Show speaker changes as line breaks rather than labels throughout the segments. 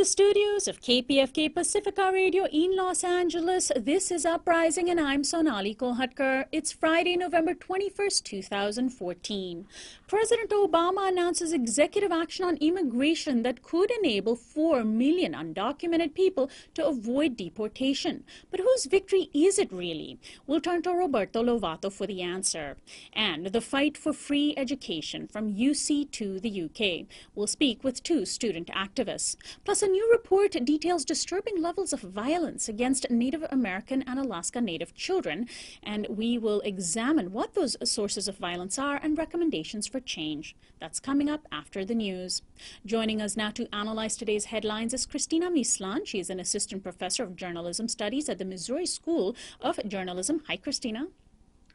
the studios of KPFK Pacifica Radio in Los Angeles, this is Uprising and I'm Sonali. It's Friday, November 21st, 2014. President Obama announces executive action on immigration that could enable 4 million undocumented people to avoid deportation. But whose victory is it really? We'll turn to Roberto Lovato for the answer. And the fight for free education from UC to the UK. We'll speak with 2 student activists. Plus, a new report details disturbing levels of violence against Native American and Alaska Native children. And we will examine what those sources of violence are and recommendations for change. That's coming up after the news. Joining us now to analyze today's headlines is Cristina Mislan. She is an assistant professor of journalism studies at the Missouri School of Journalism. Hi, Cristina.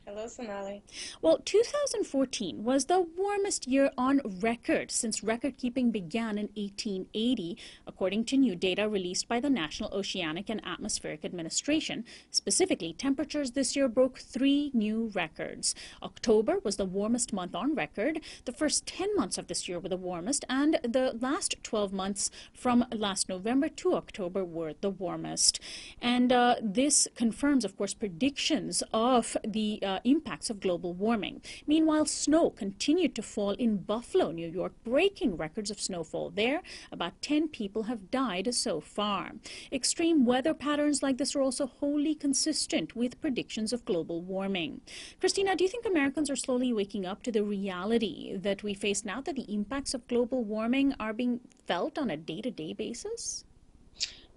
Hello, Sonali.
Well, 2014 was the warmest year on record since record-keeping began in 1880, according to new data released by the National Oceanic and Atmospheric Administration. Specifically, temperatures this year broke 3 new records. October was the warmest month on record. The first 10 months of this year were the warmest, and the last 12 months from last November to October were the warmest. And this confirms, of course, predictions of the impacts of global warming. Meanwhile, snow continued to fall in Buffalo, New York, breaking records of snowfall there. About 10 people have died so far. Extreme weather patterns like this are also wholly consistent with predictions of global warming. Cristina, do you think Americans are slowly waking up to the reality that we face now, that the impacts of global warming are being felt on a day-to-day basis?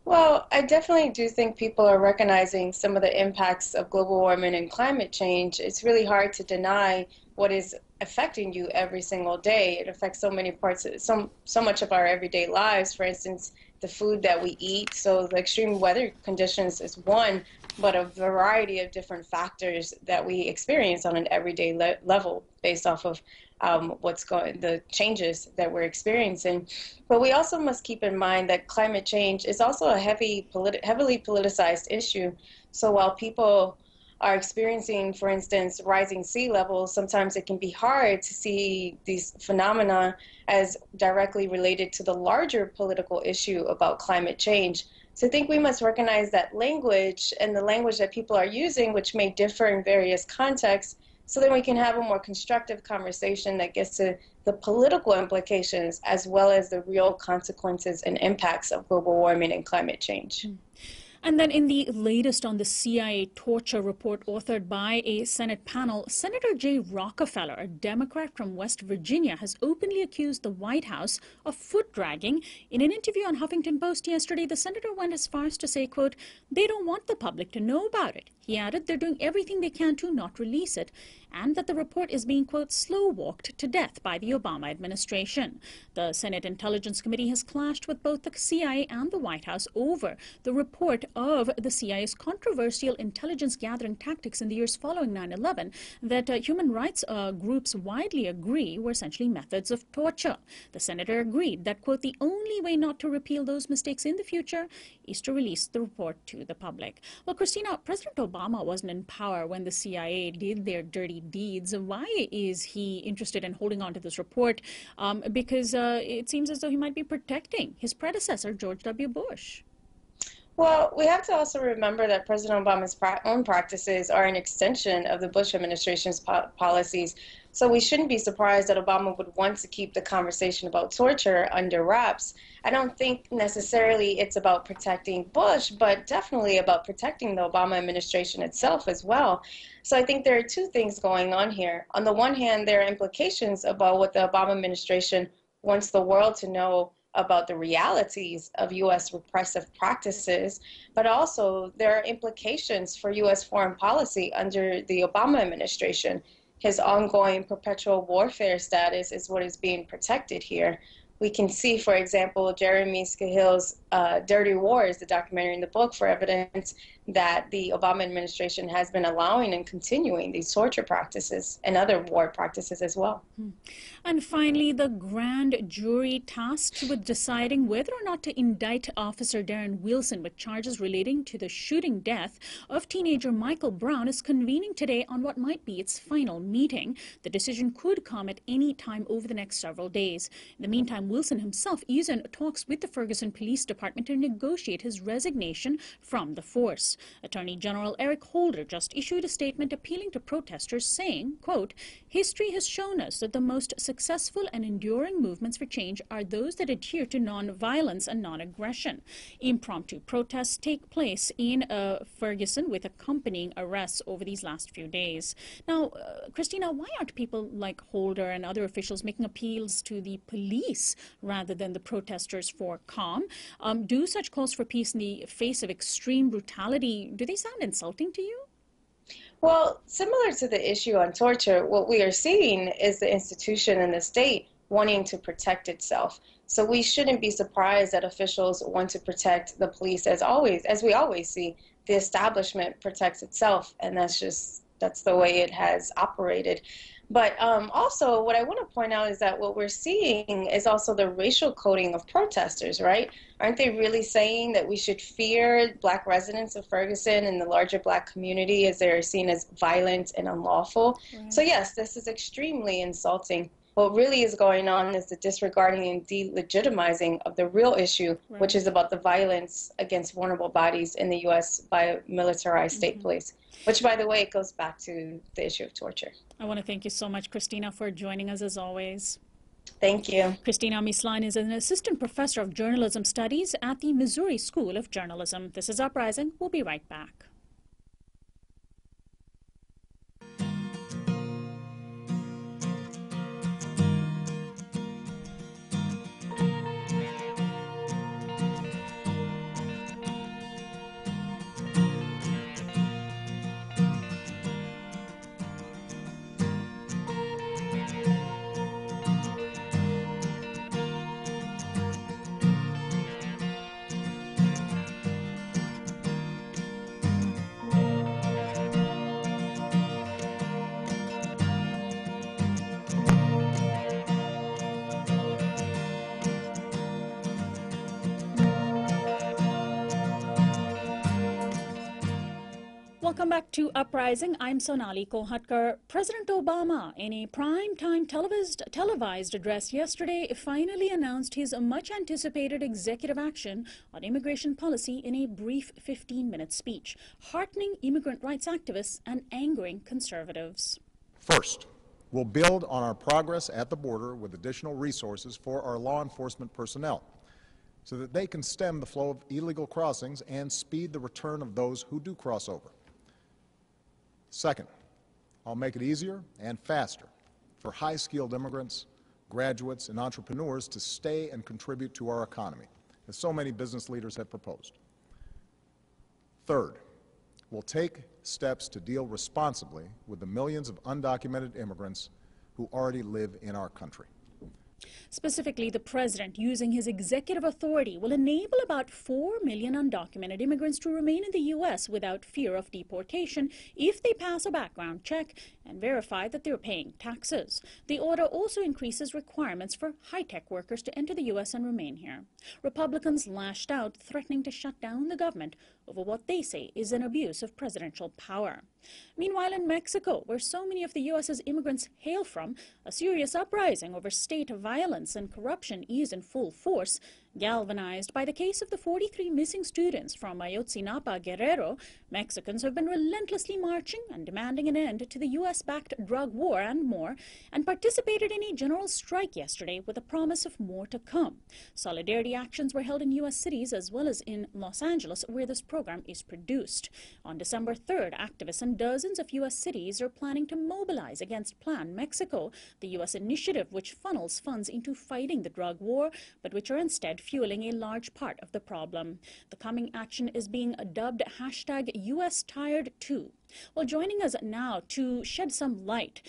Well, I definitely do think people are recognizing some of the impacts of global warming and climate change. It's really hard to deny what is affecting you every single day. It affects so many parts, so much of our everyday lives. For instance, the food that we eat. So the extreme weather conditions is one, but a variety of different factors that we experience on an everyday level based off of the changes that we're experiencing. But we also must keep in mind that climate change is also a heavily politicized issue. So while people are experiencing, for instance, rising sea levels, sometimes it can be hard to see these phenomena as directly related to the larger political issue about climate change. So I think we must recognize that language and the language that people are using, which may differ in various contexts, so then we can have a more constructive conversation that gets to the political implications as well as the real consequences and impacts of global warming and climate change.
And then in the latest on the CIA torture report authored by a Senate panel, Senator Jay Rockefeller, a Democrat from West Virginia, has openly accused the White House of foot-dragging. In an interview on Huffington Post yesterday, the senator went as far as to say, quote, "They don't want the public to know about it." He added they're doing everything they can to not release it, and that the report is being, quote, slow-walked to death by the Obama administration. The Senate Intelligence Committee has clashed with both the CIA and the White House over the report of the CIA's controversial intelligence gathering tactics in the years following 9/11 that human rights groups widely agree were essentially methods of torture. The senator agreed that, quote, "the only way not to repeal those mistakes in the future is to release the report to the public." Well, Cristina, President Obama wasn't in power when the CIA did their dirty deeds. Why is he interested in holding on to this report? Because it seems as though he might be protecting his predecessor, George W. Bush.
Well, we have to also remember that President Obama's own practices are an extension of the Bush administration's policies. So we shouldn't be surprised that Obama would want to keep the conversation about torture under wraps. I don't think necessarily it's about protecting Bush, but definitely about protecting the Obama administration itself as well. So I think there are 2 things going on here. On the one hand, there are implications about what the Obama administration wants the world to know about the realities of U.S. repressive practices, but also there are implications for U.S. foreign policy under the Obama administration. His ongoing perpetual warfare status is what is being protected here. We can see, for example, Jeremy Scahill's Dirty Wars, the documentary in the book, for evidence that the Obama administration has been allowing and continuing these torture practices and other war practices as well.
And finally, the grand jury tasked with deciding whether or not to indict Officer Darren Wilson with charges relating to the shooting death of teenager Michael Brown is convening today on what might be its final meeting. The decision could come at any time over the next several days. In the meantime, Wilson himself is in talks with the Ferguson Police Department to negotiate his resignation from the force. Attorney General Eric Holder just issued a statement appealing to protesters saying, quote, "History has shown us that the most successful and enduring movements for change are those that adhere to non-violence and non-aggression." Impromptu protests take place in Ferguson with accompanying arrests over these last few days. Now, Cristina, why aren't people like Holder and other officials making appeals to the police rather than the protesters for calm? Do such calls for peace in the face of extreme brutality, do they sound insulting to you?
Well, similar to the issue on torture, what we are seeing is the institution and the state wanting to protect itself. So we shouldn't be surprised that officials want to protect the police as we always see. The establishment protects itself, and that's the way it has operated. But also, what I want to point out is that what we're seeing is also the racial coding of protesters, right? Aren't they really saying that we should fear Black residents of Ferguson and the larger Black community as they're seen as violent and unlawful? Right. So yes, this is extremely insulting. What really is going on is the disregarding and delegitimizing of the real issue, right, which is about the violence against vulnerable bodies in the U.S. by a militarized state police, which, by the way, it goes back to the issue of torture.
I want to thank you so much, Cristina, for joining us as always.
Thank you.
Cristina Mislan is an assistant professor of journalism studies at the Missouri School of Journalism. This is Uprising. We'll be right back. Welcome back to Uprising. I'm Sonali Kolhatkar. President Obama, in a prime-time televised address yesterday, finally announced his much-anticipated executive action on immigration policy in a brief 15-minute speech, heartening immigrant rights activists and angering conservatives.
First, we'll build on our progress at the border with additional resources for our law enforcement personnel, so that they can stem the flow of illegal crossings and speed the return of those who do cross over. Second, I'll make it easier and faster for high-skilled immigrants, graduates, and entrepreneurs to stay and contribute to our economy, as so many business leaders have proposed. Third, we'll take steps to deal responsibly with the millions of undocumented immigrants who already live in our country.
Specifically, the president, using his executive authority, will enable about 4 million undocumented immigrants to remain in the U.S. without fear of deportation if they pass a background check and verify that they're paying taxes. The order also increases requirements for high-tech workers to enter the U.S. and remain here. Republicans lashed out, threatening to shut down the government over what they say is an abuse of presidential power. Meanwhile, in Mexico, where so many of the U.S.'s immigrants hail from, a serious uprising over state violence and corruption is in full force. Galvanized by the case of the 43 missing students from Ayotzinapa, Guerrero, Mexicans have been relentlessly marching and demanding an end to the U.S.-backed drug war and more, and participated in a general strike yesterday with a promise of more to come. Solidarity actions were held in U.S. cities as well as in Los Angeles, where this program is produced. On December 3rd, activists in dozens of U.S. cities are planning to mobilize against Plan Mexico, the U.S. initiative which funnels funds into fighting the drug war, but which are instead fueling a large part of the problem. The coming action is being dubbed #USTired2. Well, joining us now to shed some light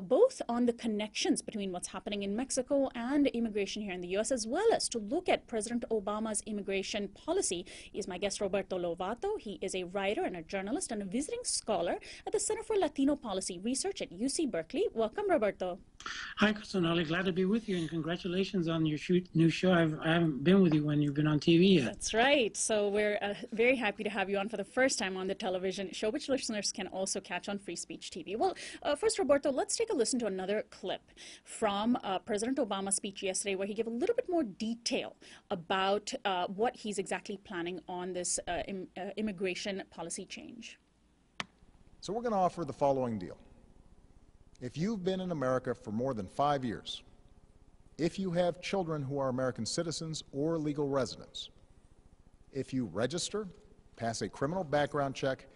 both on the connections between what's happening in Mexico and immigration here in the U.S., as well as to look at President Obama's immigration policy, is my guest Roberto Lovato. He is a writer and a journalist and a visiting scholar at the Center for Latino Policy Research at UC Berkeley. Welcome, Roberto.
Hi, Sonali. Glad to be with you, and congratulations on your new show. I haven't been with you when you've been on TV yet.
That's right. So we're very happy to have you on for the first time on the television show, which listeners listeners can also catch on Free Speech TV. Well, first, Roberto, let's take a listen to another clip from President Obama's speech yesterday, where he gave a little bit more detail about what he's exactly planning on this immigration policy change.
So we're going to offer the following deal. If you've been in America for more than 5 years, if you have children who are American citizens or legal residents, if you register, pass a criminal background check,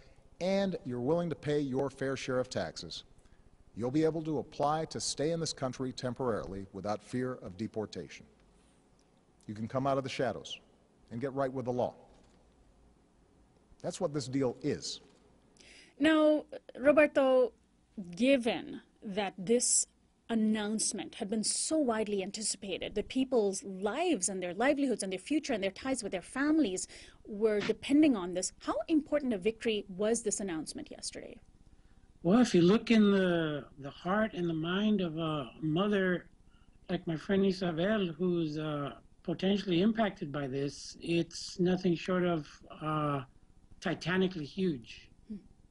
and you're willing to pay your fair share of taxes, you'll be able to apply to stay in this country temporarily without fear of deportation. You can come out of the shadows and get right with the law. That's what this deal is.
Now, Roberto, given that this announcement had been so widely anticipated, that people's lives and their livelihoods and their future and their ties with their families were depending on this, how important a victory was this announcement yesterday?
Well, if you look in the heart and the mind of a mother like my friend Isabel, who's potentially impacted by this, it's nothing short of titanically huge.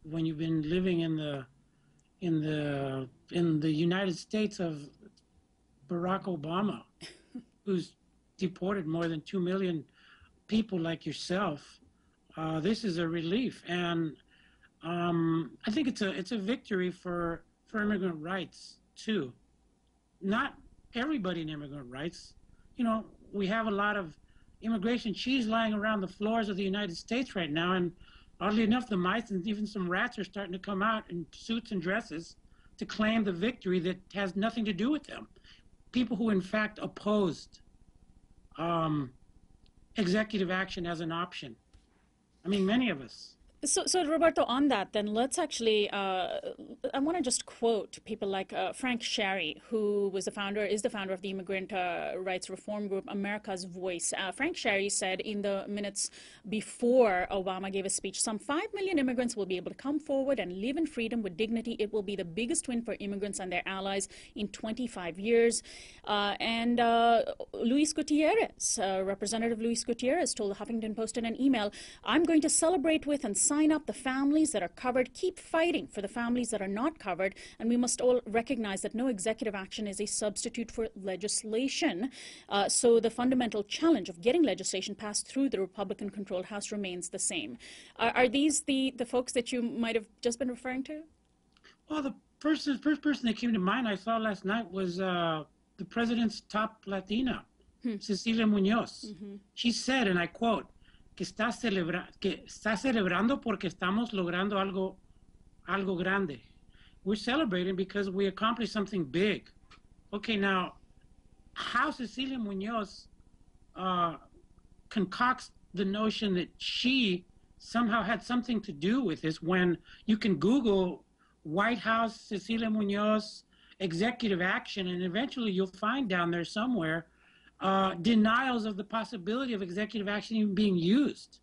When you've been living in the United States of Barack Obama, who's deported more than 2 million people like yourself, this is a relief, and I think it's a victory for immigrant rights too. Not everybody in immigrant rights. You know, we have a lot of immigration cheese lying around the floors of the United States right now, and oddly enough, the mice and even some rats are starting to come out in suits and dresses to claim the victory that has nothing to do with them. People who, in fact, opposed executive action as an option. I mean, many of us.
So Roberto, on that, then let's actually, I want to just quote people like Frank Sherry, who is the founder of the immigrant rights reform group, America's Voice. Frank Sherry said in the minutes before Obama gave a speech, some 5 million immigrants will be able to come forward and live in freedom with dignity. It will be the biggest win for immigrants and their allies in 25 years. And Luis Gutierrez, Representative Luis Gutierrez, told the Huffington Post in an email, "I'm going to celebrate with and sign up the families that are covered, keep fighting for the families that are not covered, and we must all recognize that no executive action is a substitute for legislation. So the fundamental challenge of getting legislation passed through the Republican-controlled House remains the same." Are these the folks that you might have just been referring to?
Well, the first person that came to mind I saw last night was the president's top Latina, Cecilia Munoz. She said, and I quote, que está celebrando porque estamos logrando algo grande. We're celebrating because we accomplished something big. Okay, now, how Cecilia Munoz concocts the notion that she somehow had something to do with this, when you can Google White House Cecilia Munoz executive action, and eventually you'll find down there somewhere denials of the possibility of executive action even being used.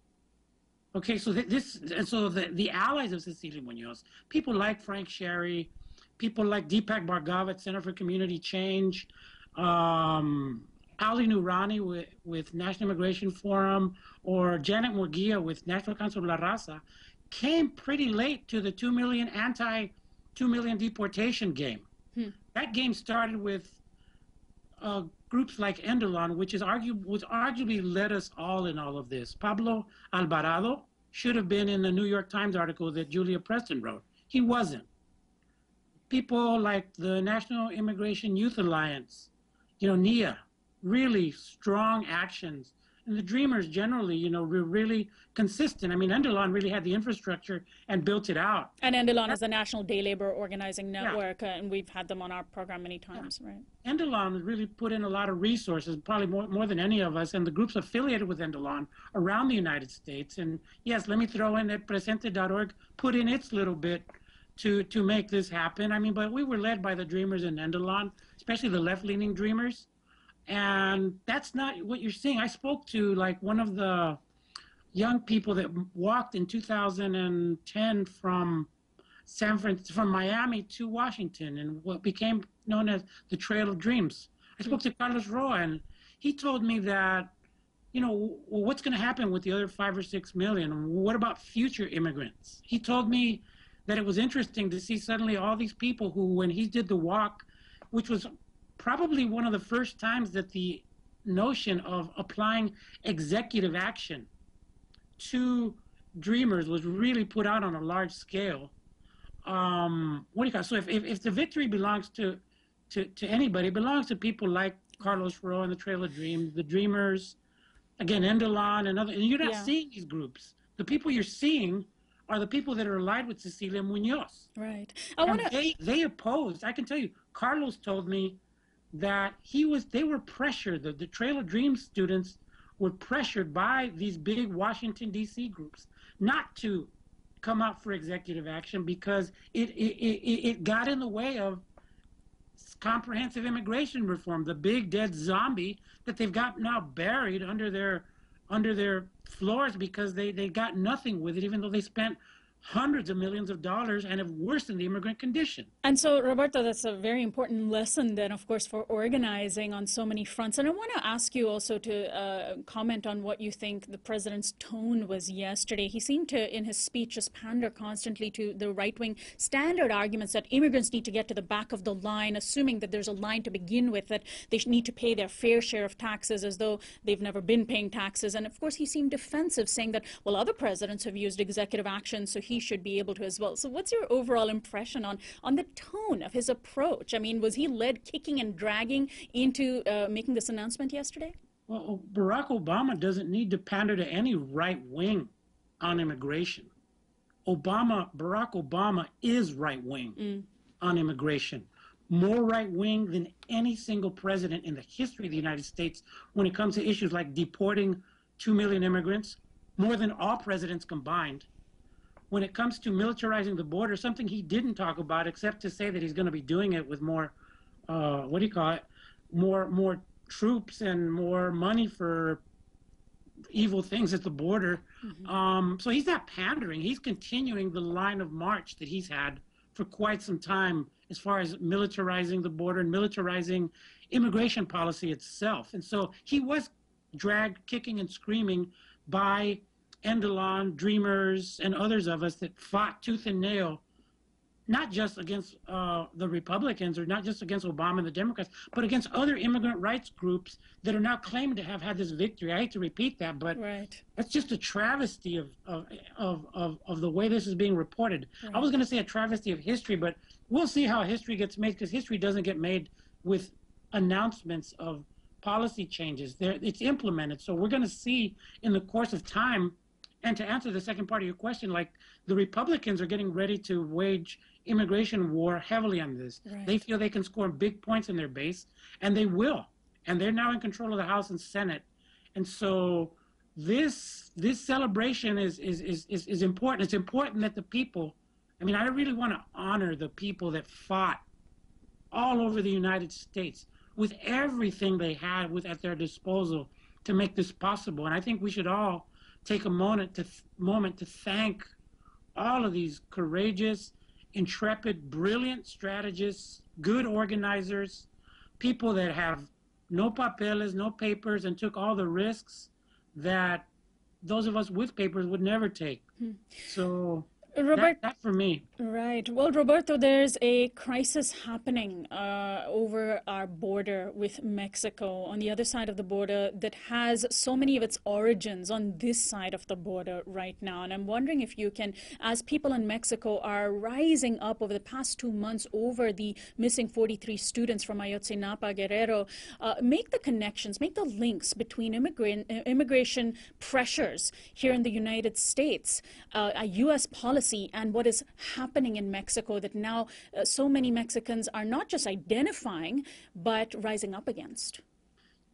Okay, so the allies of Cecilia Munoz, people like Frank Sherry, people like Deepak Bhargava, Center for Community Change, Ali Noorani with National Immigration Forum, or Janet Murguia with National Council of La Raza, came pretty late to the 2 million anti-2 million deportation game. That game started with groups like Endelon, which is arguably led us all in all of this. Pablo Alvarado should have been in the New York Times article that Julia Preston wrote. He wasn't. People like the National Immigration Youth Alliance, NIA, really strong actions. And the Dreamers generally, were really consistent. I mean, Endelon really had the infrastructure and built it out.
And Endelon is the National Day Labor Organizing Network, and we've had them on our program many times, right?
Endelon really put in a lot of resources, probably more than any of us, and the groups affiliated with Endelon around the United States. And yes, let me throw in that Presente.org put in its little bit to make this happen. I mean, but we were led by the Dreamers in Endelon, especially the left-leaning Dreamers. And that's not what you're seeing. I spoke to one of the young people that walked in 2010 from Miami to Washington, and what became known as the Trail of Dreams. I spoke to Carlos Roa, and he told me that, well, what's going to happen with the other 5 or 6 million? What about future immigrants? He told me that it was interesting to see suddenly all these people who, when he did the walk, which was probably one of the first times that the notion of applying executive action to dreamers was really put out on a large scale. What do you call it? So if the victory belongs to anybody, it belongs to people like Carlos Ro and the Trail of Dreams, the Dreamers, again, Endelon and other, and you're not seeing these groups. The people you're seeing are the people that are allied with Cecilia Munoz.
Right.
They opposed. I can tell you, Carlos told me that they were pressured, the Trail of Dreams students were pressured by these big Washington, D.C. groups not to come out for executive action because it got in the way of comprehensive immigration reform, the big dead zombie that they've got now buried under their floors because they got nothing with it, even though they spent hundreds of millions of dollars and have worsened the immigrant condition.
And so, Roberto, that's a very important lesson then, of course, for organizing on so many fronts. And I want to ask you also to comment on what you think the president's tone was yesterday. He seemed to, in his speech, just pander constantly to the right-wing standard arguments that immigrants need to get to the back of the line, assuming that there's a line to begin with, that they need to pay their fair share of taxes as though they've never been paying taxes. And of course, he seemed defensive, saying that, well, other presidents have used executive action, so he should be able to as well. So what's your overall impression on the tone of his approach? I mean, was he led kicking and dragging into making this announcement yesterday?
Well, Barack Obama doesn't need to pander to any right wing on immigration. Barack Obama is right wing on immigration. More right wing than any single president in the history of the United States when it comes to issues like deporting 2 million immigrants, more than all presidents combined. When it comes to militarizing the border, something he didn't talk about, except to say that he's going to be doing it with more, more troops and more money for evil things at the border. So he's not pandering. He's continuing the line of march that he's had for quite some time as far as militarizing the border and militarizing immigration policy itself. And so he was dragged kicking and screaming by Endelon, Dreamers, and others of us that fought tooth and nail, not just against the Republicans or not just against Obama and the Democrats, but against other immigrant rights groups that are now claiming to have had this victory. I hate to repeat that, but that's just a travesty of the way this is being reported. I was going to say a travesty of history, but we'll see how history gets made, because history doesn't get made with announcements of policy changes. It's implemented. So we're going to see in the course of time. And to answer the second part of your question, like, the Republicans are getting ready to wage immigration war heavily on this. They feel they can score big points in their base, and they will. And they're now in control of the House and Senate. And so this celebration is important. It's important that the people, I mean, I really want to honor the people that fought all over the United States with everything they had at their disposal to make this possible. And I think we should all take a moment to thank all of these courageous, intrepid, brilliant strategists, good organizers, people that have no papeles, no papers, and took all the risks that those of us with papers would never take. So that for me.
Right. Well, Roberto, there's a crisis happening over our border with Mexico, on the other side of the border, that has so many of its origins on this side of the border right now. And I'm wondering if you can, as people in Mexico are rising up over the past 2 months over the missing 43 students from Ayotzinapa, Guerrero, make the connections, make the links between immigration pressures here in the United States, a U.S. policy, and what is happening in Mexico that now so many Mexicans are not just identifying, but rising up against.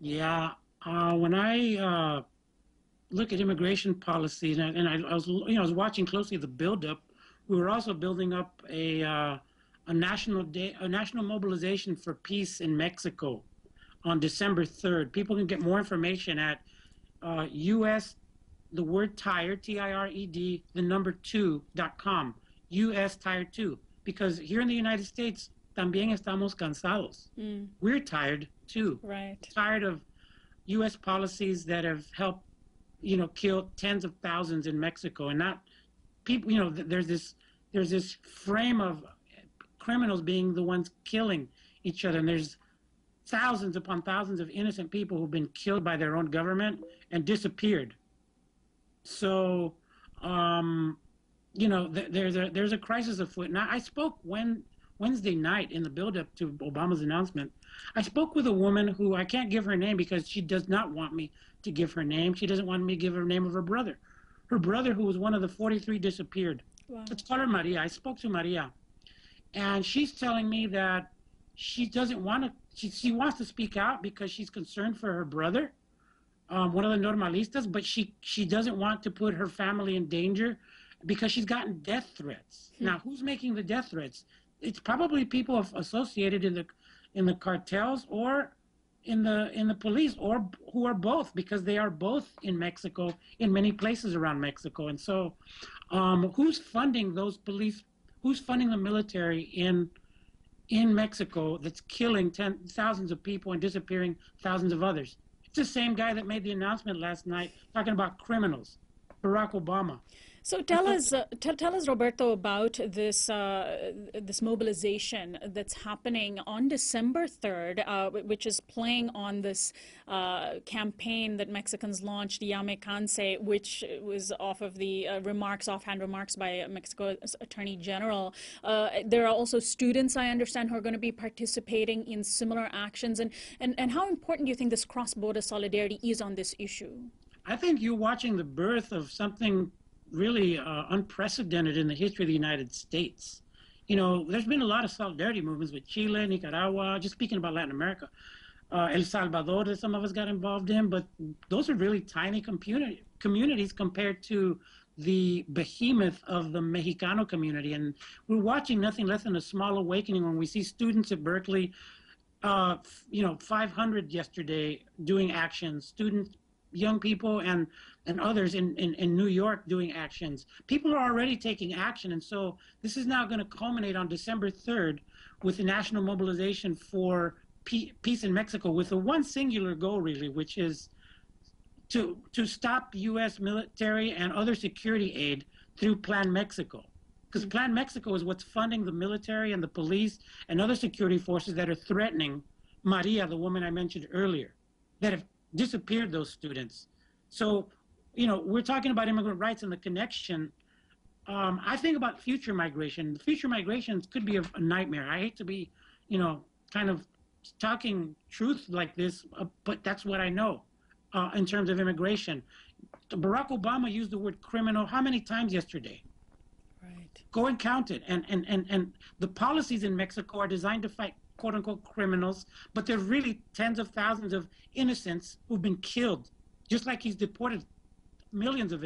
Yeah, when I look at immigration policy, and I was watching closely the buildup. We were also building up a national mobilization for peace in Mexico on December 3rd. People can get more information at U.S. the word tired, TIRED, the number 2.com, US Tired 2. Because here in the United States, también estamos cansados. We're tired too. Tired of US policies that have helped, kill tens of thousands in Mexico, and not people, there's there's this frame of criminals being the ones killing each other, and there's thousands upon thousands of innocent people who've been killed by their own government and disappeared. So, there's a crisis afoot. Now, I spoke Wednesday night in the build-up to Obama's announcement. I spoke with a woman who I can't give her name because she does not want me to give her name. She doesn't want me to give her the name of her brother. Her brother, who was one of the 43, disappeared. Wow. Let's call her Maria. I spoke to Maria, and she's telling me that she doesn't want to. She wants to speak out because she's concerned for her brother, one of the normalistas, but she doesn't want to put her family in danger because she's gotten death threats. Now, who's making the death threats? It's probably people associated in the cartels or in the police, or who are both, because they are both in Mexico, in many places around Mexico. And so, who's funding those police? Who's funding the military in Mexico that's killing thousands of people and disappearing thousands of others? It's the same guy that made the announcement last night talking about criminals, Barack Obama.
So tell us, Roberto, about this mobilization that's happening on December 3rd, which is playing on this campaign that Mexicans launched, Ya Me Canse, which was off of the offhand remarks by Mexico's Attorney General. There are also students, I understand, who are going to be participating in similar actions. And how important do you think this cross-border solidarity is on this issue?
I think you're watching the birth of something really unprecedented in the history of the United States. There's been a lot of solidarity movements with Chile, Nicaragua, just speaking about Latin America, El Salvador that some of us got involved in, but those are really tiny communities compared to the behemoth of the Mexicano community. And we're watching nothing less than a small awakening when we see students at Berkeley, 500 yesterday doing actions, students, young people and others in New York doing actions. People are already taking action. And so this is now going to culminate on December 3rd with the national mobilization for peace in Mexico with the one singular goal, really, which is to stop U.S. military and other security aid through Plan Mexico. Because Plan Mexico is what's funding the military and the police and other security forces that are threatening Maria, the woman I mentioned earlier, that have disappeared those students. So, we're talking about immigrant rights and the connection. I think about future migration. The future migrations could be a nightmare. I hate to be, kind of talking truth like this, but that's what I know in terms of immigration. Barack Obama used the word criminal how many times yesterday? Right. Go and count it. And the policies in Mexico are designed to fight quote-unquote criminals, but there are really tens of thousands of innocents who've been killed, just like he's deported millions of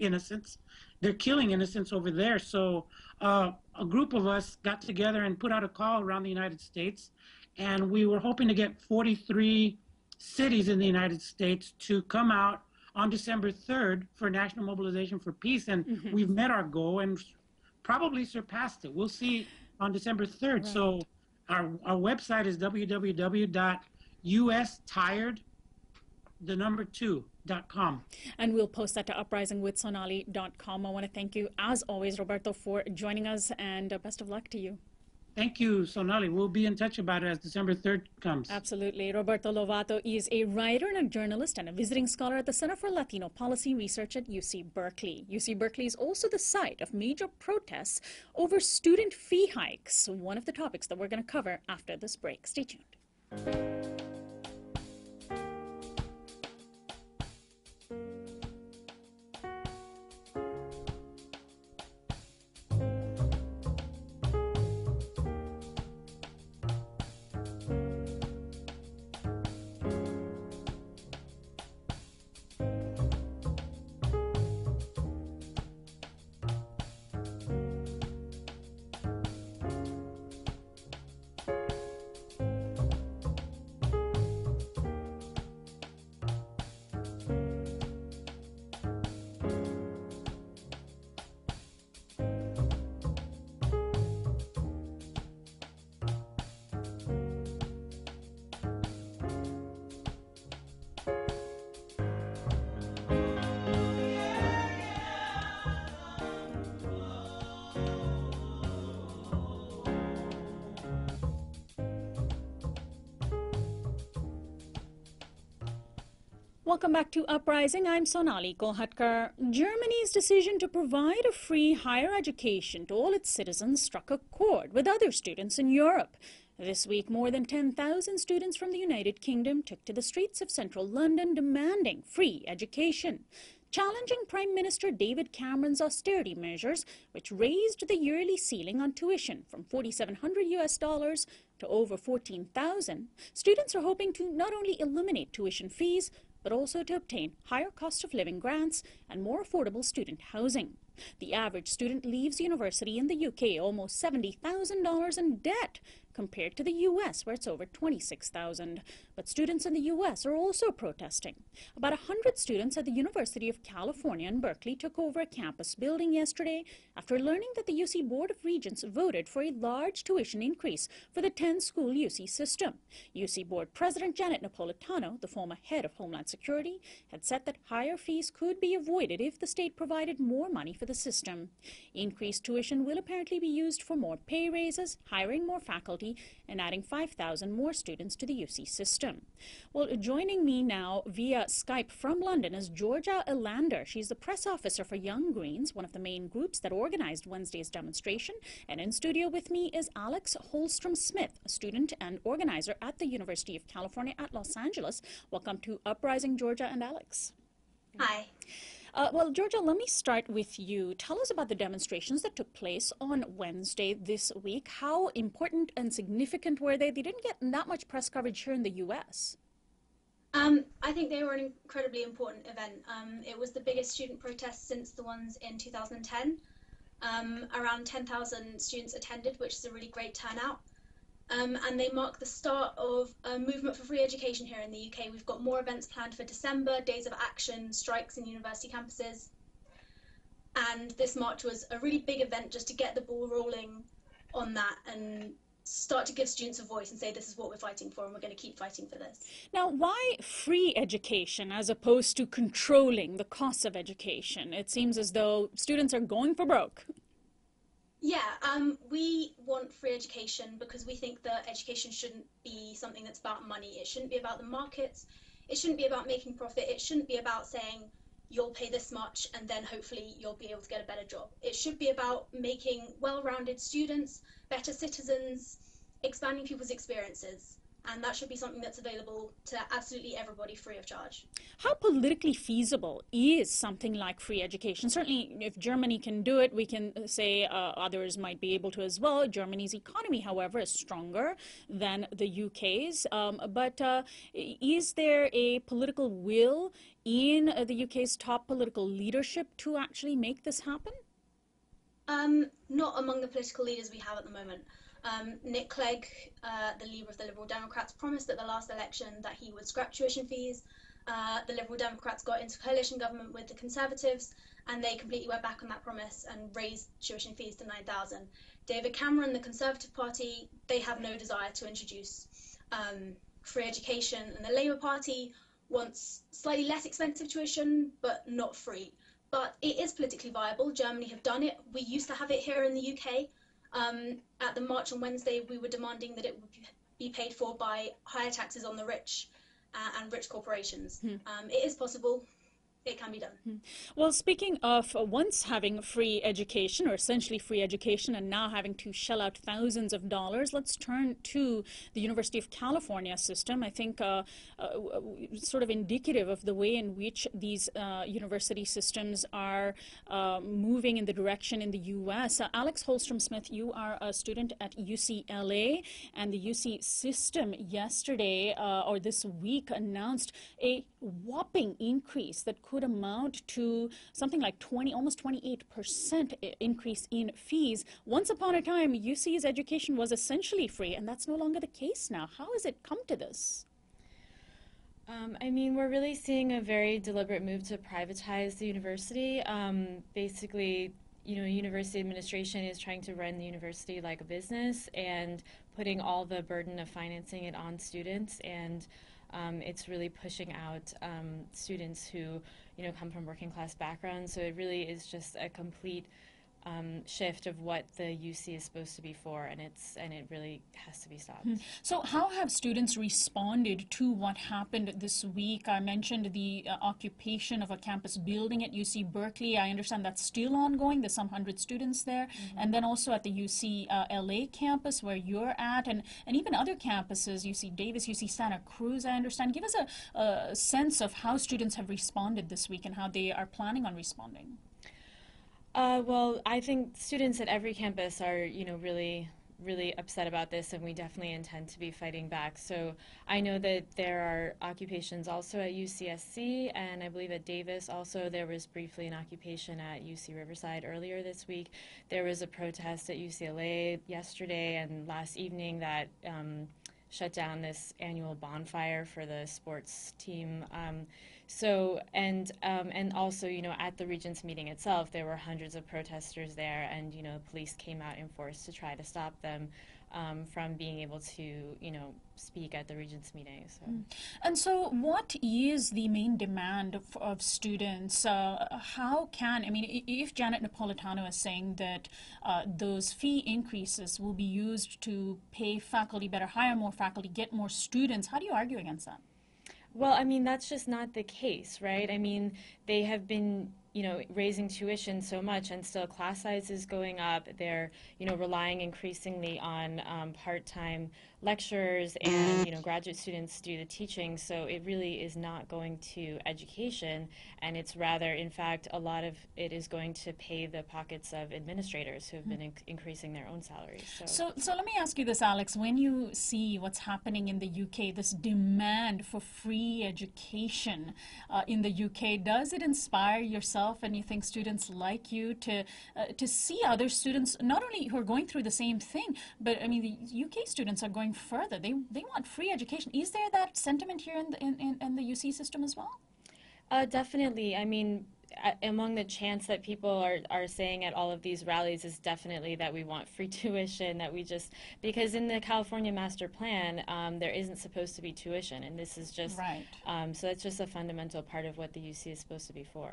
innocents. They're killing innocents over there. So a group of us got together and put out a call around the United States, and we were hoping to get 43 cities in the United States to come out on December 3rd for national mobilization for peace, and we've met our goal and probably surpassed it. We'll see on December 3rd. Right. So our website is www.ustired2.com.
And we'll post that to uprisingwithsonali.com. I want to thank you, as always, Roberto, for joining us, and best of luck to you.
Thank you, Sonali. We'll be in touch about it as December 3rd comes.
Absolutely. Roberto Lovato is a writer and a journalist and a visiting scholar at the Center for Latino Policy Research at UC Berkeley. UC Berkeley is also the site of major protests over student fee hikes, one of the topics that we're going to cover after this break. Stay tuned. Welcome back to Uprising. I'm Sonali Kolhatkar. Germany's decision to provide a free higher education to all its citizens struck a chord with other students in Europe. This week, more than 10,000 students from the United Kingdom took to the streets of central London demanding free education, challenging Prime Minister David Cameron's austerity measures, which raised the yearly ceiling on tuition from $4,700 to over $14,000. Students are hoping to not only eliminate tuition fees, but also to obtain higher cost of living grants and more affordable student housing. The average student leaves university in the UK almost $70,000 in debt, compared to the US, where it's over $26,000. But students in the US are also protesting. About 100 students at the University of California in Berkeley took over a campus building yesterday after learning that the UC Board of Regents voted for a large tuition increase for the 10-school UC system. UC Board President Janet Napolitano, the former head of Homeland Security, had said that higher fees could be avoided if the state provided more money for the system. Increased tuition will apparently be used for more pay raises, hiring more faculty, and adding 5,000 more students to the UC system. Well, joining me now via Skype from London is Georgia Elander. She's the press officer for Young Greens, one of the main groups that organized Wednesday's demonstration. And in studio with me is Alex Holstrom-Smith, a student and organizer at the University of California at Los Angeles. Welcome to Uprising, Georgia and Alex.
Hi.
Well, Georgia, let me start with you. Tell us about the demonstrations that took place on Wednesday this week. How important and significant were they? They didn't get that much press coverage here in the U.S.
I think they were an incredibly important event. It was the biggest student protest since the ones in 2010. Around 10,000 students attended, which is a really great turnout. And they mark the start of a movement for free education here in the UK. We've got more events planned for December, days of action, strikes in university campuses. And this march was a really big event just to get the ball rolling on that and start to give students a voice and say this is what we're fighting for and we're going to keep fighting for this.
Now, why free education as opposed to controlling the costs of education? It seems as though students are going for broke.
Yeah, we want free education because we think that education shouldn't be something that's about money. It shouldn't be about the markets. It shouldn't be about making profit. It shouldn't be about saying you'll pay this much and then hopefully you'll be able to get a better job. It should be about making well-rounded students, better citizens, expanding people's experiences. And that should be something that's available to absolutely everybody free of charge.
How politically feasible is something like free education? Certainly, if Germany can do it, we can say others might be able to as well. Germany's economy, however, is stronger than the UK's. But is there a political will in the UK's top political leadership to actually make this happen?
Not among the political leaders we have at the moment. Nick Clegg, the leader of the Liberal Democrats, promised at the last election that he would scrap tuition fees. The Liberal Democrats got into coalition government with the Conservatives and they completely went back on that promise and raised tuition fees to 9,000. David Cameron, the Conservative Party, they have no desire to introduce free education, and the Labour Party wants slightly less expensive tuition but not free. But it is politically viable. Germany have done it. We used to have it here in the UK. At the march on Wednesday, we were demanding that it would be paid for by higher taxes on the rich and rich corporations. It is possible. It can be done.
Well, speaking of once having free education, or essentially free education, and now having to shell out thousands of dollars, let's turn to the University of California system. I think sort of indicative of the way in which these university systems are moving in the direction in the U.S. Alex Holstrom-Smith, you are a student at UCLA, and the UC system yesterday or this week announced a whopping increase that could amount to something like almost 28% increase in fees. Once upon a time, UC's education was essentially free, and that's no longer the case now. How has it come to this?
I mean, we're really seeing a very deliberate move to privatize the university. Basically, university administration is trying to run the university like a business and putting all the burden of financing it on students, and it's really pushing out students who come from working class backgrounds. So it really is just a complete shift of what the UC is supposed to be for, and it really has to be stopped.
So how have students responded to what happened this week? I mentioned the occupation of a campus building at UC Berkeley. I understand that's still ongoing. There's some 100 students there. And then also at the UCLA campus where you're at, and even other campuses, UC Davis, UC Santa Cruz, I understand. Give us a sense of how students have responded this week and how they are planning on responding.
Well, I think students at every campus are, really upset about this, and we definitely intend to be fighting back. So I know that there are occupations also at UCSC, and I believe at Davis also. There was briefly an occupation at UC Riverside earlier this week. There was a protest at UCLA yesterday and last evening that shut down this annual bonfire for the sports team. And also, at the Regents meeting itself, there were hundreds of protesters there, and, police came out in force to try to stop them from being able to, speak at the Regents meeting. So.
And so what is the main demand of students? If Janet Napolitano is saying that those fee increases will be used to pay faculty better, hire more faculty, get more students, how do you argue against that?
Well, that's just not the case, right? They have been, raising tuition so much, and still class size is going up. They're, relying increasingly on part-time lecturers and, graduate students do the teaching. So it really is not going to education, and it's rather, in fact, a lot of it is going to pay the pockets of administrators who have been increasing their own salaries.
So let me ask you this, Alex. When you see what's happening in the UK, this demand for free education in the UK, does it inspire yourself and you think students like you to see other students, not only who are going through the same thing, but the UK students are going further. They want free education. Is there that sentiment here in the UC system as well?
Definitely. Among the chants that people are saying at all of these rallies is definitely that we want free tuition, because in the California Master Plan, there isn't supposed to be tuition, and this is just,
right.
So that's just a fundamental part of what the UC is supposed to be for.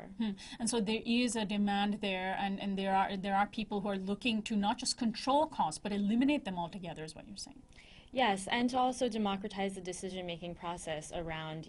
And so there is a demand there, and there are people who are looking to not just control costs, but eliminate them altogether, is what you're saying.
Yes, and to also democratize the decision-making process around,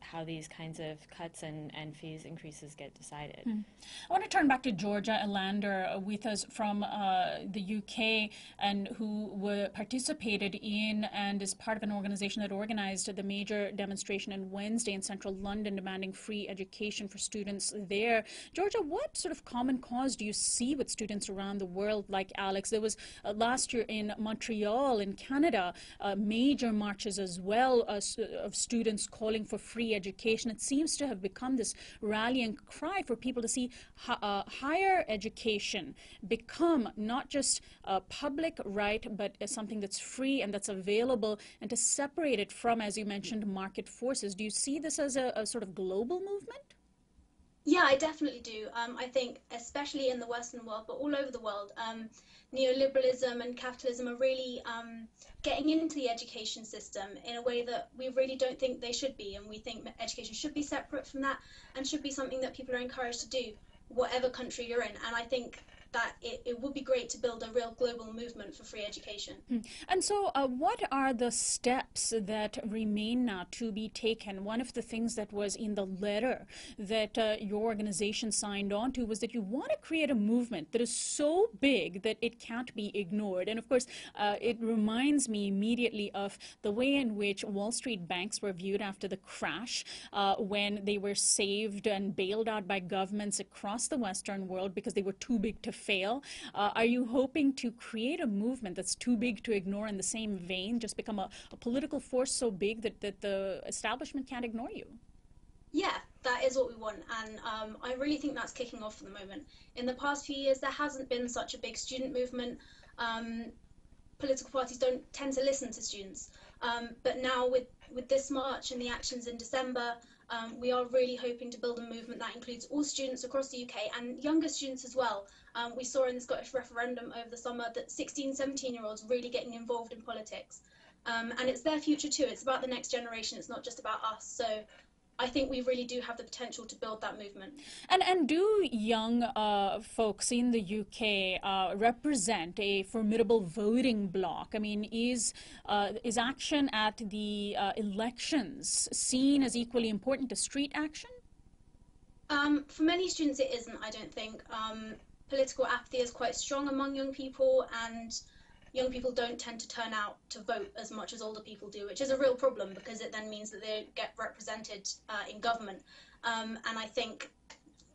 how these kinds of cuts and fees increases get decided.
I want to turn back to Georgia Elander with us from the UK, and who participated in and is part of an organization that organized the major demonstration on Wednesday in central London demanding free education for students there. Georgia, what sort of common cause do you see with students around the world like Alex? There was last year in Montreal in Canada, major marches as well of students calling for free education. It seems to have become this rallying cry for people to see higher education become not just a public right, but as something that's free and that's available, and to separate it from, as you mentioned, market forces. Do you see this as a sort of global movement?
Yeah, I definitely do. I think especially in the Western world, but all over the world, neoliberalism and capitalism are really getting into the education system in a way that we really don't think they should be. And we think that education should be separate from that and should be something that people are encouraged to do, whatever country you're in. And I think that it would be great to build a real global movement for free education.
And so what are the steps that remain now to be taken? One of the things that was in the letter that your organization signed on to was that you want to create a movement that is so big that it can't be ignored. And of course, it reminds me immediately of the way in which Wall Street banks were viewed after the crash, when they were saved and bailed out by governments across the Western world because they were too big to fail. Are you hoping to create a movement that's too big to ignore in the same vein, just become a political force so big that the establishment can't ignore you?
Yeah, that is what we want, and I really think that's kicking off at the moment. In the past few years, there hasn't been such a big student movement. Political parties don't tend to listen to students, but now with this march and the actions in December, we are really hoping to build a movement that includes all students across the UK and younger students as well. We saw in the Scottish referendum over the summer that 16, 17-year-olds really getting involved in politics. And it's their future too. It's about the next generation. It's not just about us. So I think we really do have the potential to build that movement.
And do young folks in the UK represent a formidable voting bloc? I mean, is action at the elections seen as equally important as street action?
For many students, it isn't, I don't think. Political apathy is quite strong among young people, and young people don't tend to turn out to vote as much as older people do, which is a real problem because it then means that they don't get represented in government. And I think,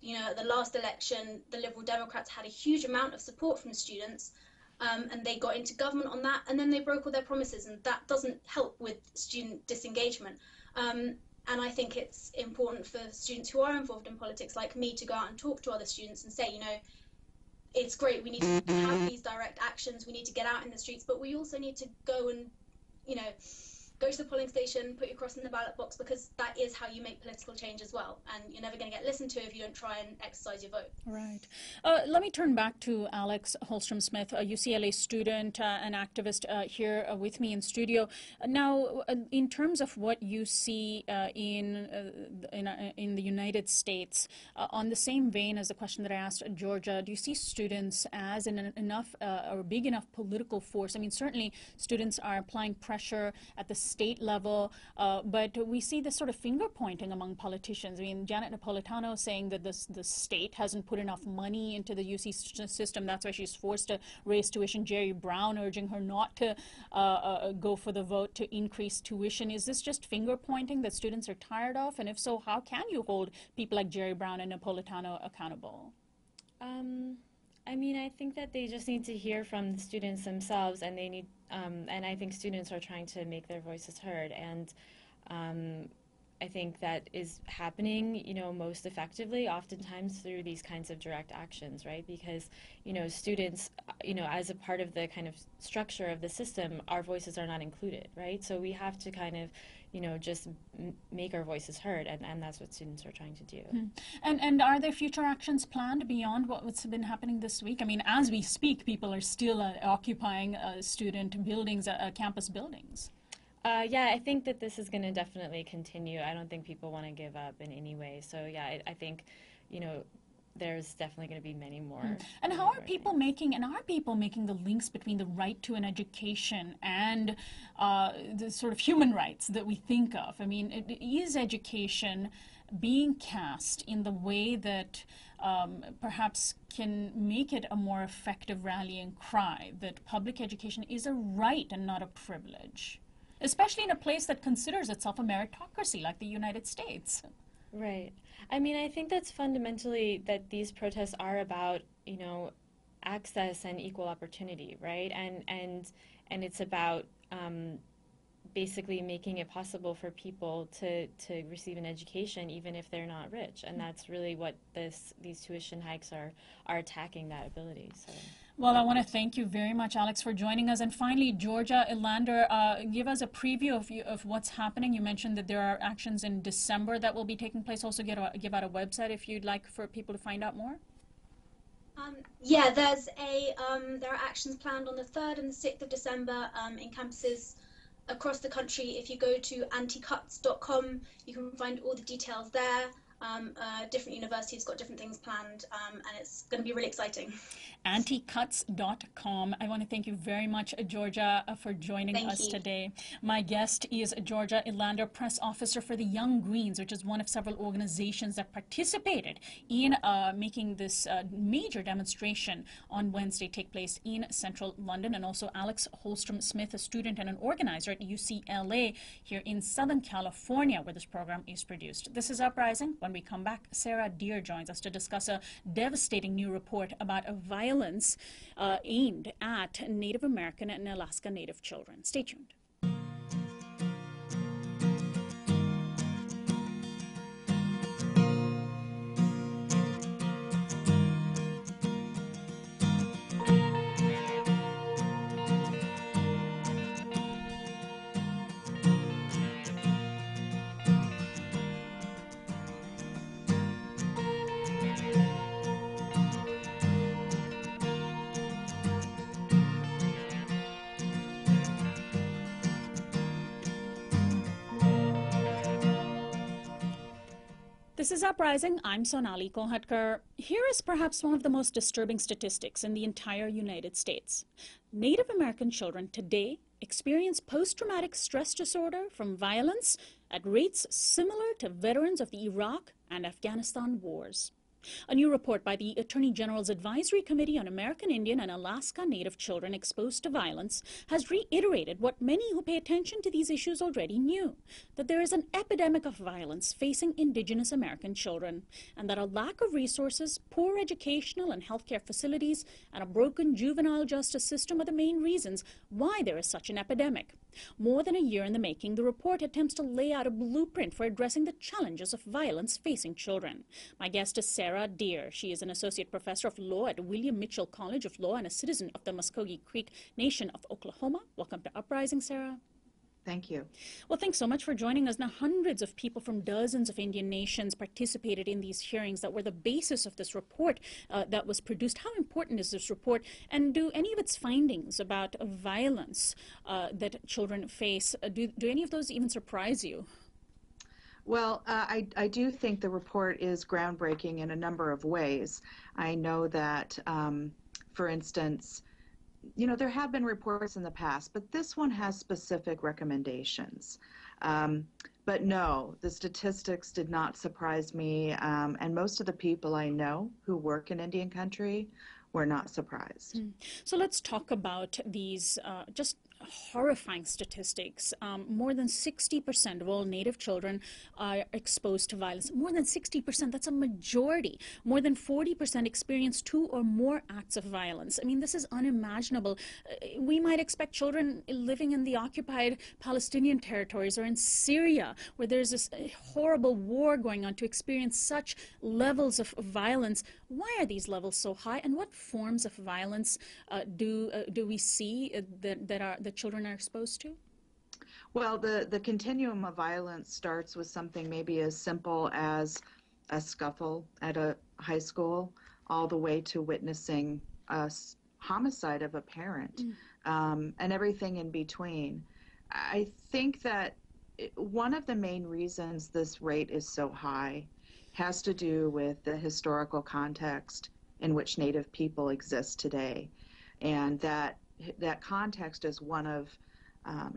you know, at the last election, the Liberal Democrats had a huge amount of support from students, and they got into government on that, and then they broke all their promises, and that doesn't help with student disengagement. And I think it's important for students who are involved in politics like me to go out and talk to other students and say, you know, it's great, we need to have these direct actions, we need to get out in the streets, but we also need to go and, you know, go to the polling station, put your cross in the ballot box, because that is how you make political change as well. And you're never going to get listened to if you don't try and exercise your vote.
Right. Let me turn back to Alex Holstrom-Smith, a UCLA student and activist here with me in studio. Now, in terms of what you see in the United States, on the same vein as the question that I asked Georgia, do you see students as enough or big enough political force? I mean, certainly students are applying pressure at the state level, but we see this sort of finger pointing among politicians. I mean, Janet Napolitano saying that the state hasn't put enough money into the UC system, that's why she's forced to raise tuition. Jerry Brown urging her not to go for the vote to increase tuition. Is this just finger pointing that students are tired of? And if so, how can you hold people like Jerry Brown and Napolitano accountable?
I mean, I think that they just need to hear from the students themselves, and they need, and I think students are trying to make their voices heard, and I think that is happening, you know, most effectively, oftentimes through these kinds of direct actions, right? Because, you know, students, you know, as a part of the kind of structure of the system, our voices are not included, right? So we have to kind of, you know, just make our voices heard, and that's what students are trying to do.
And are there future actions planned beyond what's been happening this week? I mean, as we speak, people are still occupying student buildings, campus buildings.
Yeah, I think that this is going to definitely continue. I don't think people want to give up in any way. So yeah, I think, you know, there's definitely going to be many more.
And how are people making, the links between the right to an education and the sort of human rights that we think of? I mean, is education being cast in the way that perhaps can make it a more effective rallying cry, that public education is a right and not a privilege? Especially in a place that considers itself a meritocracy like the United States.
Right. I mean, I think that's fundamentally that these protests are about, you know, access and equal opportunity, right? And it's about basically making it possible for people to receive an education even if they're not rich. And that's really what these tuition hikes are attacking, that ability. So.
Well, I want to thank you very much, Alex, for joining us. And finally, Georgia Ilander, give us a preview of what's happening. You mentioned that there are actions in December that will be taking place. Also, give out a website if you'd like for people to find out more.
Yeah, there are actions planned on the 3rd and the 6th of December in campuses across the country. If you go to anticuts.com, you can find all the details there. Different universities got different things planned, and it's going to be really exciting.
Anticuts.com. I want to thank you very much, Georgia, for joining us today. My guest is Georgia Ilander, press officer for the Young Greens, which is one of several organizations that participated in making this major demonstration on Wednesday take place in central London. And also Alex Holstrom-Smith, a student and an organizer at UCLA here in Southern California, where this program is produced. This is Uprising. When we come back, Sarah Deer joins us to discuss a devastating new report about a violence aimed at Native American and Alaska Native children. Stay tuned. This is Uprising. I'm Sonali Kolhatkar. Here is perhaps one of the most disturbing statistics in the entire United States. Native American children today experience post-traumatic stress disorder from violence at rates similar to veterans of the Iraq and Afghanistan wars. A new report by the Attorney General's Advisory Committee on American Indian and Alaska Native Children Exposed to Violence has reiterated what many who pay attention to these issues already knew, that there is an epidemic of violence facing Indigenous American children, and that a lack of resources, poor educational and healthcare facilities, and a broken juvenile justice system are the main reasons why there is such an epidemic. More than a year in the making, the report attempts to lay out a blueprint for addressing the challenges of violence facing children. My guest is Sarah Deer. She is an associate professor of law at William Mitchell College of Law and a citizen of the Muskogee Creek Nation of Oklahoma. Welcome to Uprising, Sarah.
Thank you.
Well, thanks so much for joining us. Now, hundreds of people from dozens of Indian nations participated in these hearings that were the basis of this report that was produced. How important is this report? And do any of its findings about violence that children face, do any of those even surprise you?
Well, I do think the report is groundbreaking in a number of ways. I know that, for instance, there have been reports in the past, but this one has specific recommendations. But no, the statistics did not surprise me, and most of the people I know who work in Indian country were not surprised.
So let's talk about these just horrifying statistics. More than 60% of all Native children are exposed to violence. More than 60%, that's a majority. More than 40% experience 2 or more acts of violence. I mean, this is unimaginable. We might expect children living in the occupied Palestinian territories or in Syria, where there's this horrible war going on, to experience such levels of violence. Why are these levels so high, and what forms of violence do we see that children are exposed to?
Well, the continuum of violence starts with something maybe as simple as a scuffle at a high school, all the way to witnessing a homicide of a parent, and everything in between. I think that one of the main reasons this rate is so high has to do with the historical context in which Native people exist today, and that context is one of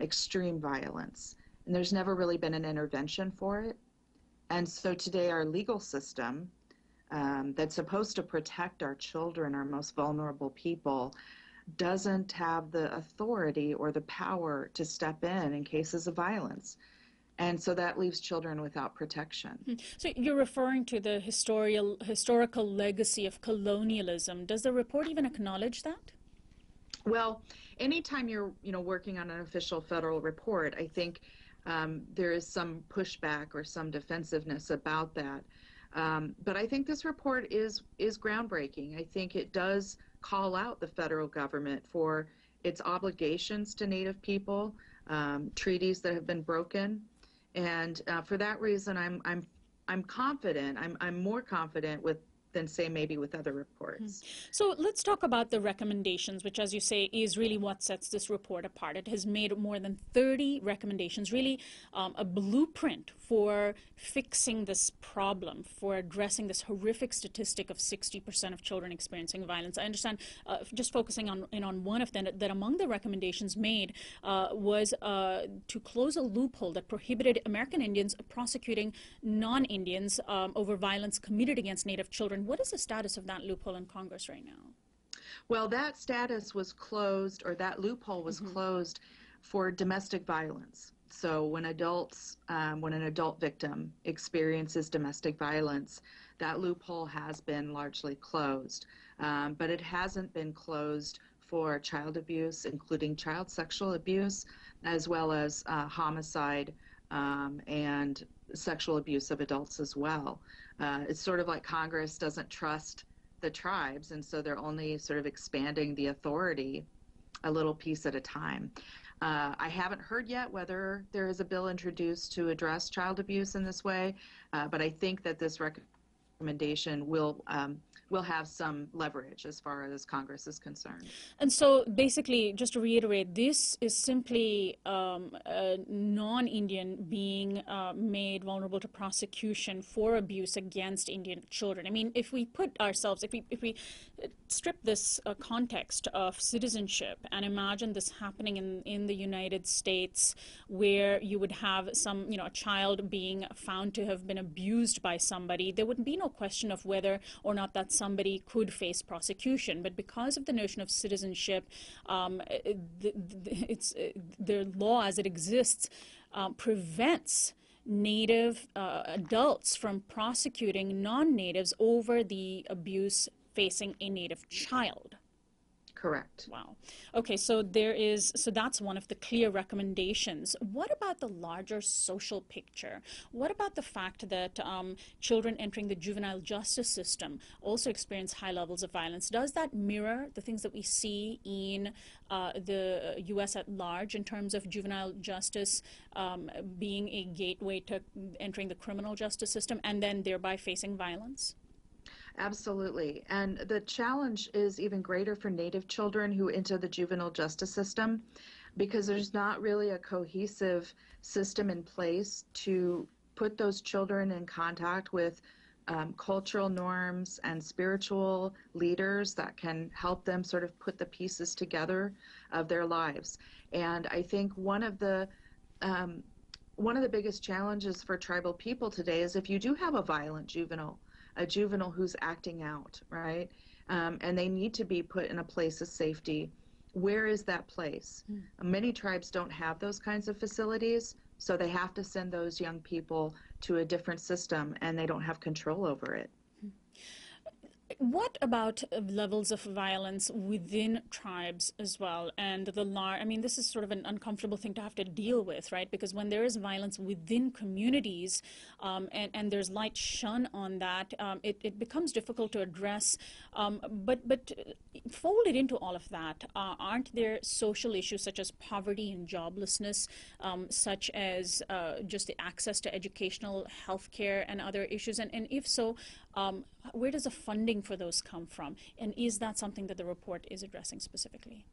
extreme violence, and there's never really been an intervention for it. And so today our legal system that's supposed to protect our children, our most vulnerable people, doesn't have the authority or the power to step in cases of violence. And so that leaves children without protection.
So you're referring to the historical legacy of colonialism. Does the report even acknowledge that?
Well, anytime you're working on an official federal report, I think there is some pushback or some defensiveness about that. But I think this report is groundbreaking. I think it does call out the federal government for its obligations to Native people, treaties that have been broken, and for that reason, I'm confident. I'm more confident than, say, maybe with other reports.
So let's talk about the recommendations, which, as you say, is really what sets this report apart. It has made more than 30 recommendations, really a blueprint for fixing this problem, for addressing this horrific statistic of 60% of children experiencing violence. I understand, just focusing on one of them, that among the recommendations made was to close a loophole that prohibited American Indians prosecuting non-Indians over violence committed against Native children. What is the status of that loophole in Congress right now?
Well, that status was closed, or that loophole was closed for domestic violence. So when an adult victim experiences domestic violence, that loophole has been largely closed. But it hasn't been closed for child abuse, including child sexual abuse, as well as homicide and sexual abuse of adults as well. It's sort of like Congress doesn't trust the tribes, and so they're only sort of expanding the authority a little piece at a time. I haven't heard yet whether there is a bill introduced to address child abuse in this way, but I think that this recommendation will will have some leverage as far as Congress is concerned.
And so basically, just to reiterate, this is simply a non-Indian being made vulnerable to prosecution for abuse against Indian children. I mean, if we put ourselves, if we strip this context of citizenship and imagine this happening in the United States, where you would have some, a child being found to have been abused by somebody, there would be no question of whether or not that somebody could face prosecution. But because of the notion of citizenship, the law as it exists prevents Native adults from prosecuting non-Natives over the abuse facing a Native child.
Correct.
Wow. Okay, so that's one of the clear recommendations. What about the larger social picture? What about the fact that children entering the juvenile justice system also experience high levels of violence? Does that mirror the things that we see in the U.S. at large in terms of juvenile justice being a gateway to entering the criminal justice system and then thereby facing violence?
Absolutely. And the challenge is even greater for Native children who enter the juvenile justice system, because there's not really a cohesive system in place to put those children in contact with cultural norms and spiritual leaders that can help them sort of put the pieces together of their lives. And I think one of the biggest challenges for tribal people today is if you do have a violent juvenile, a juvenile who's acting out, right? And they need to be put in a place of safety. Where is that place? Many tribes don't have those kinds of facilities, so they have to send those young people to a different system, and they don't have control over it.
What about levels of violence within tribes as well? And I mean, this is sort of an uncomfortable thing to have to deal with, right? Because when there is violence within communities and there's light shone on that, it becomes difficult to address. But folded into all of that, aren't there social issues such as poverty and joblessness, such as just the access to educational health care and other issues? And if so, where does the funding for those come from? And is that something that the report is addressing specifically?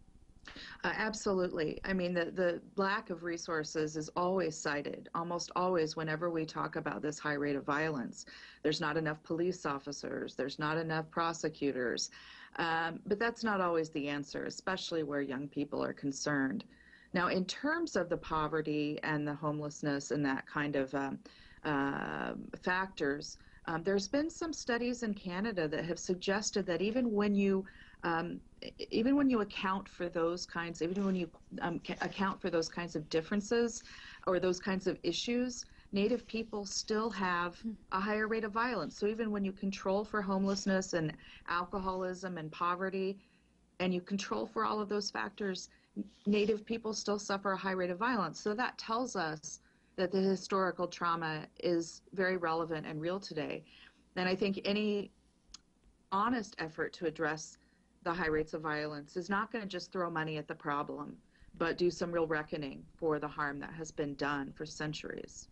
Absolutely. I mean, the lack of resources is always cited, almost always, whenever we talk about this high rate of violence. There's not enough police officers, there's not enough prosecutors. But that's not always the answer, especially where young people are concerned. Now, in terms of the poverty and the homelessness and that kind of factors, there's been some studies in Canada that have suggested that even when you account for those kinds, of differences or those kinds of issues, Native people still have a higher rate of violence. So even when you control for homelessness and alcoholism and poverty, and you control for all of those factors, Native people still suffer a high rate of violence. So that tells us that the historical trauma is very relevant and real today. And I think any honest effort to address the high rates of violence is not going to just throw money at the problem, but do some real reckoning for the harm that has been done for centuries.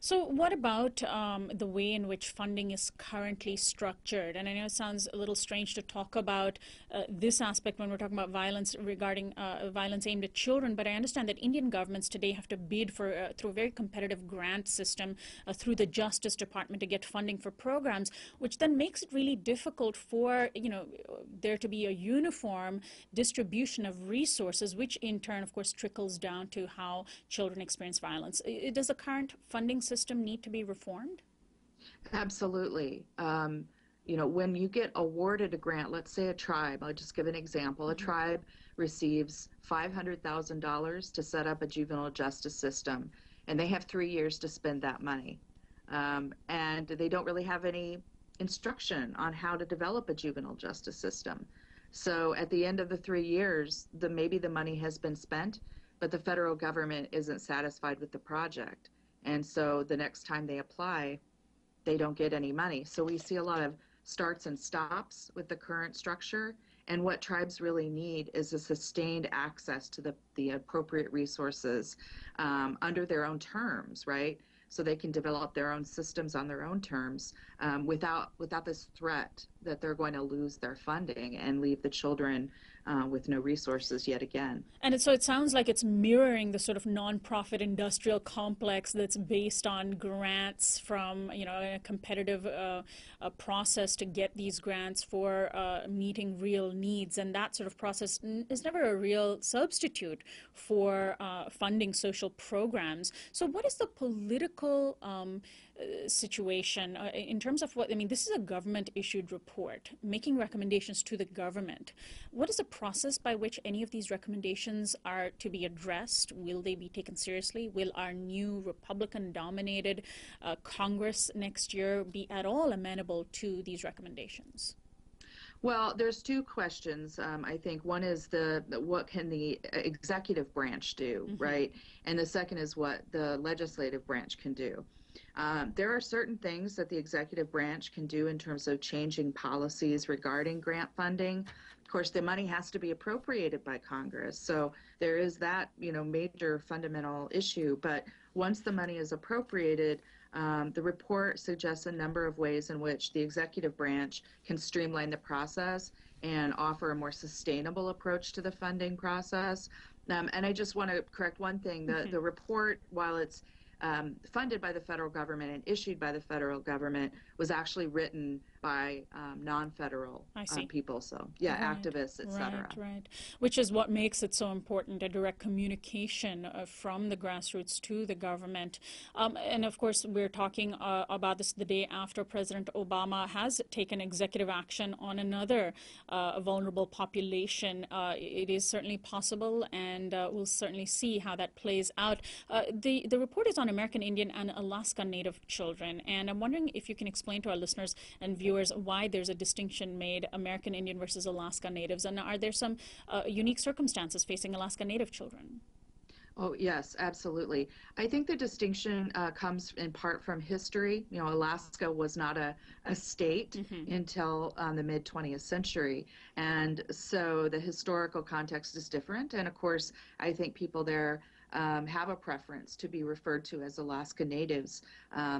So what about the way in which funding is currently structured? And I know it sounds a little strange to talk about this aspect when we're talking about violence regarding violence aimed at children, but I understand that Indian governments today have to bid for through a very competitive grant system through the Justice Department to get funding for programs, which then makes it really difficult for there to be a uniform distribution of resources, which in turn, of course, trickles down to how children experience violence. Does the current funding system need to be reformed?
Absolutely. When you get awarded a grant, let's say a tribe, I'll just give an example, a tribe receives $500,000 to set up a juvenile justice system, and they have 3 years to spend that money. And they don't really have any instruction on how to develop a juvenile justice system. So at the end of the 3 years, maybe the money has been spent, but the federal government isn't satisfied with the project. And so the next time they apply, they don't get any money. So we see a lot of starts and stops with the current structure. And what tribes really need is a sustained access to the appropriate resources under their own terms, right? so they can develop their own systems on their own terms, without this threat that they're going to lose their funding and leave the children with no resources yet again.
And so it sounds like it's mirroring the sort of nonprofit industrial complex that's based on grants from, a competitive process to get these grants for meeting real needs. And that sort of process is never a real substitute for funding social programs. So what is the political situation in terms of this is a government issued report making recommendations to the government. What is the process by which any of these recommendations are to be addressed? Will they be taken seriously? Will our new Republican dominated Congress next year be at all amenable to these recommendations?
Well, there's two questions. I think one is what can the executive branch do, right? And the second is what the legislative branch can do. There are certain things that the executive branch can do in terms of changing policies regarding grant funding. Of course, the money has to be appropriated by Congress. So there is that, major fundamental issue. But once the money is appropriated, the report suggests a number of ways in which the executive branch can streamline the process and offer a more sustainable approach to the funding process. And I just want to correct one thing. The report, while it's funded by the federal government and issued by the federal government, was actually written by non-federal people. So, activists, et cetera.
Right. Which is what makes it so important, a direct communication from the grassroots to the government. And of course, we're talking about this the day after President Obama has taken executive action on another vulnerable population. It is certainly possible, and we'll certainly see how that plays out. The report is on American Indian and Alaska Native children, and I'm wondering if you can explain to our listeners and viewers why there's a distinction made American Indian versus Alaska Natives, and are there some unique circumstances facing Alaska Native children?
Oh, yes, absolutely. I think the distinction comes in part from history. Alaska was not a state until the mid-20th century. And so the historical context is different. And of course, I think people there have a preference to be referred to as Alaska Natives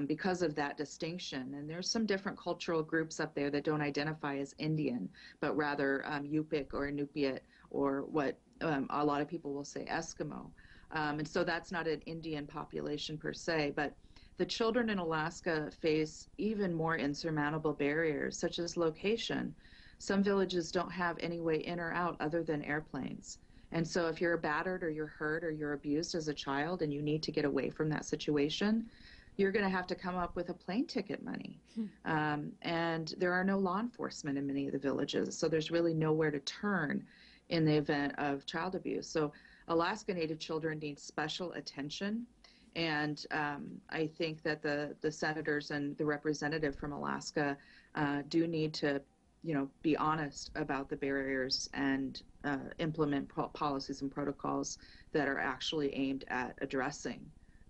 because of that distinction. And there's some different cultural groups up there that don't identify as Indian, but rather Yupik or Inupiat, or what a lot of people will say Eskimo. And so that's not an Indian population per se, but the children in Alaska face even more insurmountable barriers, such as location. Some villages don't have any way in or out other than airplanes. And so if you're battered or you're hurt or you're abused as a child and you need to get away from that situation, you're going to have to come up with a plane ticket money. And there are no law enforcement in many of the villages, so there's really nowhere to turn in the event of child abuse. So Alaska Native children need special attention. And I think that the senators and the representative from Alaska do need to be honest about the barriers and implement policies and protocols that are actually aimed at addressing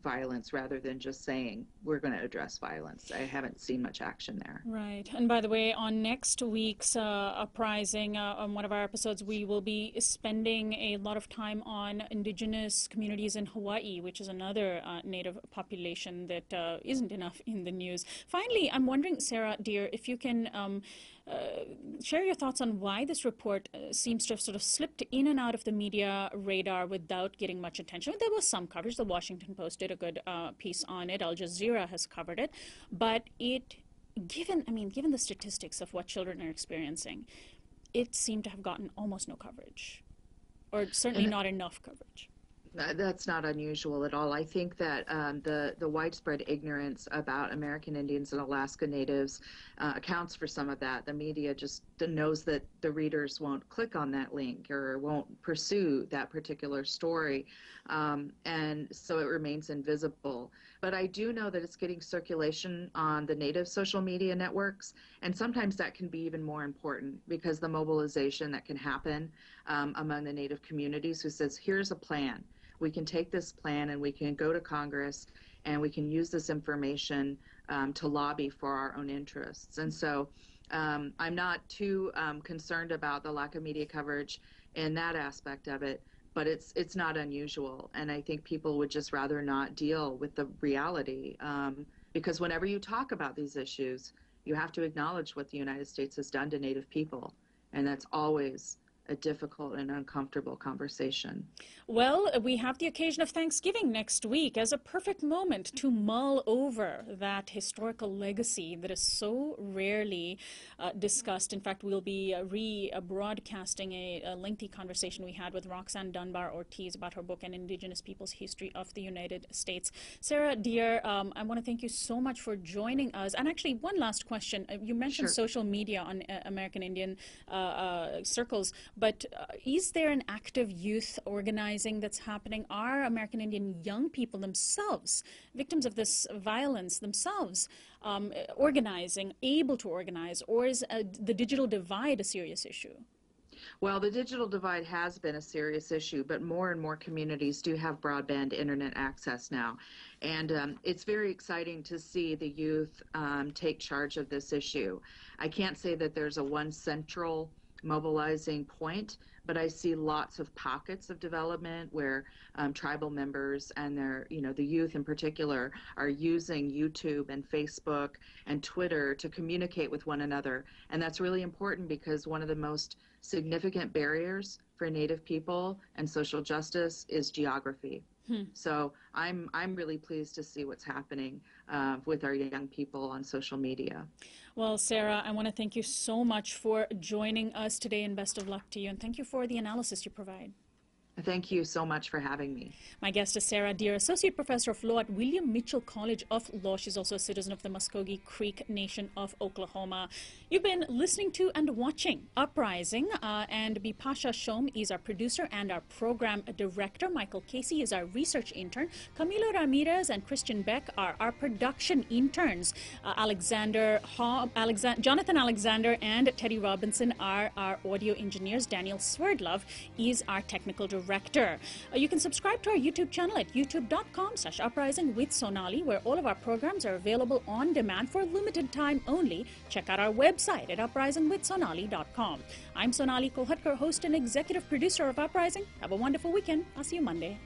violence rather than just saying we're going to address violence. I haven't seen much action there.
Right. And by the way, on next week's Uprising, on one of our episodes, we will be spending a lot of time on indigenous communities in Hawaii, which is another Native population that isn't enough in the news. Finally, I'm wondering, Sarah, dear, if you can share your thoughts on why this report seems to have sort of slipped in and out of the media radar without getting much attention. There was some coverage. The Washington Post did a good piece on it. Al Jazeera has covered it. But given the statistics of what children are experiencing, it seemed to have gotten almost no coverage, or certainly not enough coverage.
That's not unusual at all. I think that the widespread ignorance about American Indians and Alaska Natives accounts for some of that. The media just knows that the readers won't click on that link or won't pursue that particular story, and so it remains invisible. But I do know that it's getting circulation on the Native social media networks, and sometimes that can be even more important because the mobilization that can happen among the Native communities who says, here's a plan. We can take this plan and we can go to Congress and we can use this information to lobby for our own interests. And so I'm not too concerned about the lack of media coverage in that aspect of it, but it's not unusual. And I think people would just rather not deal with the reality, because whenever you talk about these issues, you have to acknowledge what the United States has done to Native people. And that's always a difficult and uncomfortable conversation.
Well, we have the occasion of Thanksgiving next week as a perfect moment to mull over that historical legacy that is so rarely discussed. In fact, we'll be rebroadcasting a lengthy conversation we had with Roxanne Dunbar Ortiz about her book, An Indigenous People's History of the United States. Sarah, dear, I want to thank you so much for joining us. And actually, one last question. You mentioned social media on American Indian circles, but is there an active youth organizing that's happening? Are American Indian young people themselves, victims of this violence themselves, organizing, able to organize, or is the digital divide a serious issue?
Well, the digital divide has been a serious issue, but more and more communities do have broadband internet access now. And it's very exciting to see the youth take charge of this issue. I can't say that there's a one central mobilizing point, but I see lots of pockets of development where tribal members and the youth in particular are using YouTube and Facebook and Twitter to communicate with one another. And that's really important because one of the most significant barriers for Native people and social justice is geography. So I'm really pleased to see what's happening with our young people on social media.
Well, Sarah, I want to thank you so much for joining us today, and best of luck to you. And thank you for the analysis you provide.
Thank you so much for having me.
My guest is Sarah Deer, Associate Professor of Law at William Mitchell College of Law. She's also a citizen of the Muskogee Creek Nation of Oklahoma. You've been listening to and watching Uprising, and Bipasha Shom is our producer and our program director. Michael Casey is our research intern. Camilo Ramirez and Christian Beck are our production interns. Jonathan Alexander and Teddy Robinson are our audio engineers. Daniel Swerdlove is our technical director. You can subscribe to our YouTube channel at youtube.com/uprising with Sonali, where all of our programs are available on demand for a limited time only. Check out our website at uprisingwithsonali.com. I'm Sonali Kolhatkar, host and executive producer of Uprising. Have a wonderful weekend. I'll see you Monday.